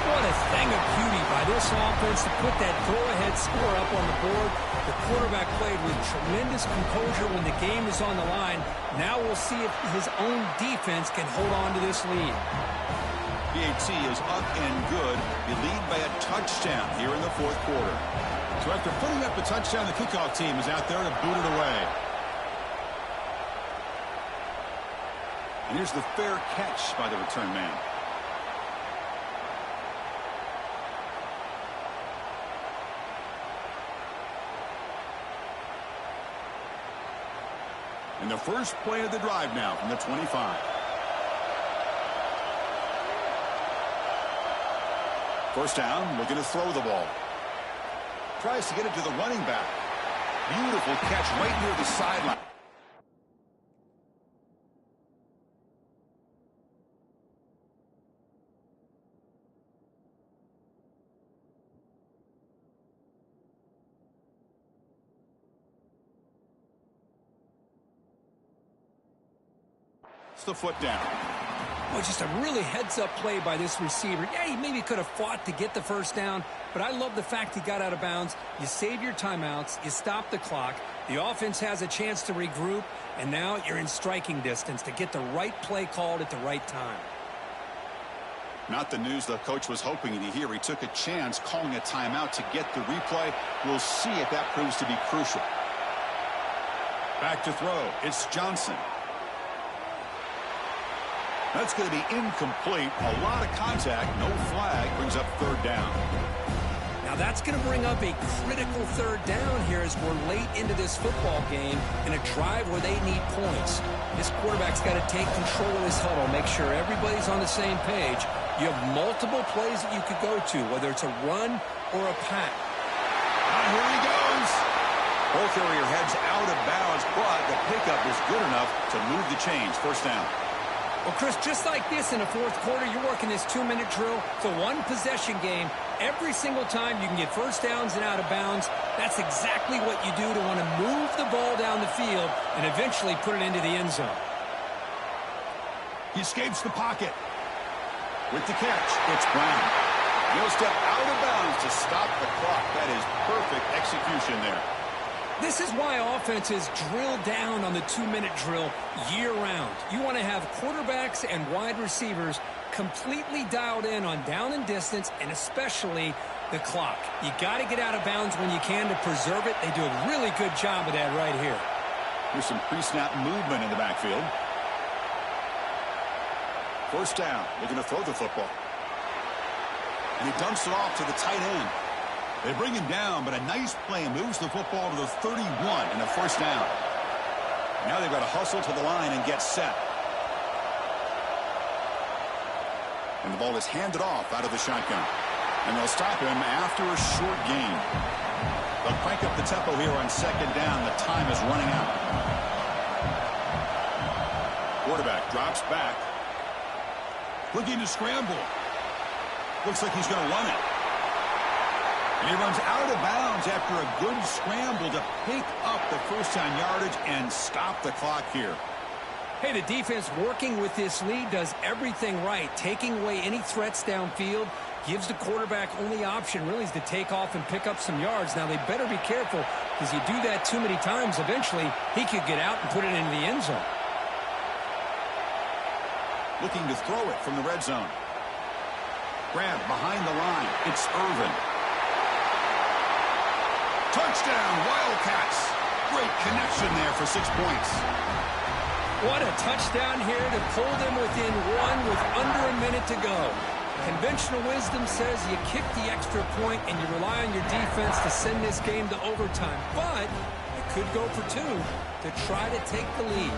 What a thing of beauty by this offense to put that go-ahead score up on the board. The quarterback played with tremendous composure when the game is on the line. Now we'll see if his own defense can hold on to this lead. BAT is up and good. They lead by a touchdown here in the fourth quarter. So after putting up the touchdown, the kickoff team is out there to boot it away. And here's the fair catch by the return man. And the first play of the drive now from the 25. First down, looking to throw the ball. Tries to get it to the running back. Beautiful catch right near the sideline. It's the foot down. Well, just a really heads-up play by this receiver. Yeah, he maybe could have fought to get the first down, but I love the fact he got out of bounds. You save your timeouts. You stop the clock. The offense has a chance to regroup, and now you're in striking distance to get the right play called at the right time. Not the news the coach was hoping to hear. He took a chance calling a timeout to get the replay. We'll see if that proves to be crucial. Back to throw. It's Johnson. That's going to be incomplete. A lot of contact. No flag. Brings up third down. Now that's going to bring up a critical third down here as we're late into this football game in a drive where they need points. This quarterback's got to take control of this huddle, make sure everybody's on the same page. You have multiple plays that you could go to, whether it's a run or a pass. Here he goes. Ball carrier heads out of bounds, but the pickup is good enough to move the chains. First down. Well, Chris, just like this in the fourth quarter, you're working this 2-minute drill. It's a one-possession game. Every single time you can get first downs and out of bounds, that's exactly what you do to want to move the ball down the field and eventually put it into the end zone. He escapes the pocket. With the catch, it's Brown. He'll step out of bounds to stop the clock. That is perfect execution there. This is why offenses drill down on the 2-minute drill year-round. You want to have quarterbacks and wide receivers completely dialed in on down and distance, and especially the clock. You got to get out of bounds when you can to preserve it. They do a really good job of that right here. There's some pre-snap movement in the backfield. First down, looking to throw the football. And he dumps it off to the tight end. They bring him down, but a nice play moves the football to the 31 and a first down. Now they've got to hustle to the line and get set. And the ball is handed off out of the shotgun. And they'll stop him after a short gain. They'll crank up the tempo here on second down. The time is running out. Quarterback drops back. Looking to scramble. Looks like he's going to run it. And he runs out of bounds after a good scramble to pick up the first down yardage and stop the clock here. Hey, the defense working with this lead does everything right. Taking away any threats downfield gives the quarterback only option really is to take off and pick up some yards. Now, they better be careful because you do that too many times. Eventually, he could get out and put it into the end zone. Looking to throw it from the red zone. Grab behind the line. It's Irvin. Touchdown, Wildcats. Great connection there for 6 points. What a touchdown here to pull them within one with under a minute to go. Conventional wisdom says you kick the extra point and you rely on your defense to send this game to overtime. But you could go for two to try to take the lead.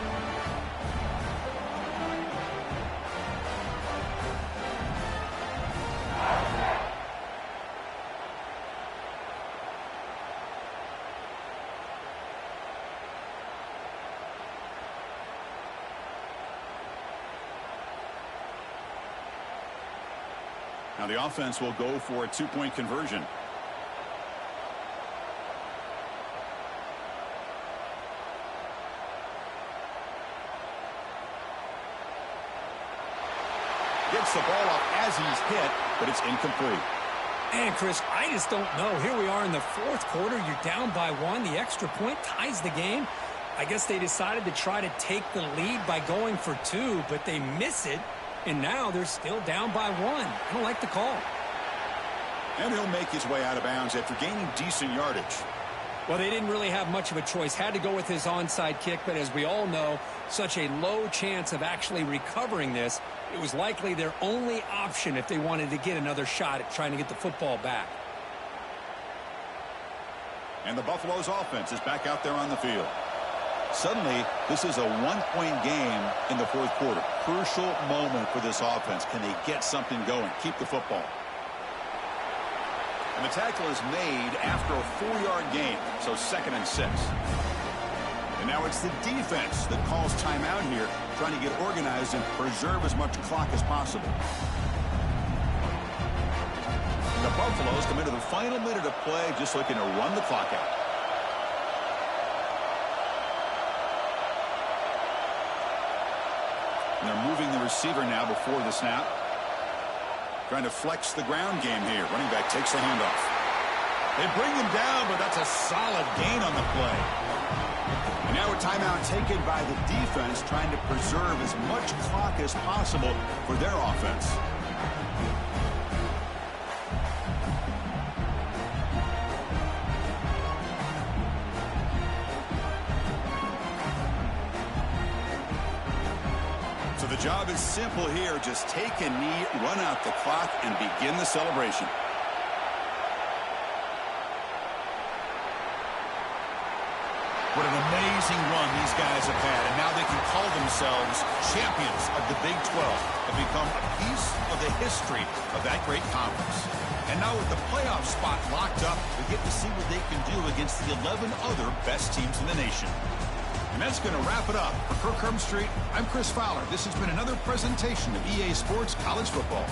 Now the offense will go for a two-point conversion. Gets the ball up as he's hit, but it's incomplete. And Chris, I just don't know. Here we are in the fourth quarter. You're down by one. The extra point ties the game. I guess they decided to try to take the lead by going for two, but they miss it. And now they're still down by one. I don't like the call. And he'll make his way out of bounds after gaining decent yardage. Well, they didn't really have much of a choice. Had to go with his onside kick, but as we all know, such a low chance of actually recovering this. It was likely their only option if they wanted to get another shot at trying to get the football back. And the Buffalo's offense is back out there on the field. Suddenly, this is a one-point game in the fourth quarter. Crucial moment for this offense. Can they get something going? Keep the football. And the tackle is made after a 4-yard gain, so 2nd and 6. And now it's the defense that calls timeout here, trying to get organized and preserve as much clock as possible. The Buffaloes come into the final minute of play, just looking to run the clock out. receiver now before the snap. Trying to flex the ground game here. Running back takes the handoff. They bring him down, but that's a solid gain on the play. And now a timeout taken by the defense, trying to preserve as much clock as possible for their offense. So the job is simple here. Just take a knee, run out the clock, and begin the celebration. What an amazing run these guys have had, and now they can call themselves champions of the Big 12 and become a piece of the history of that great conference. And now with the playoff spot locked up, we get to see what they can do against the 11 other best teams in the nation. And that's going to wrap it up. For Kirk Street, I'm Chris Fowler. This has been another presentation of EA Sports College Football.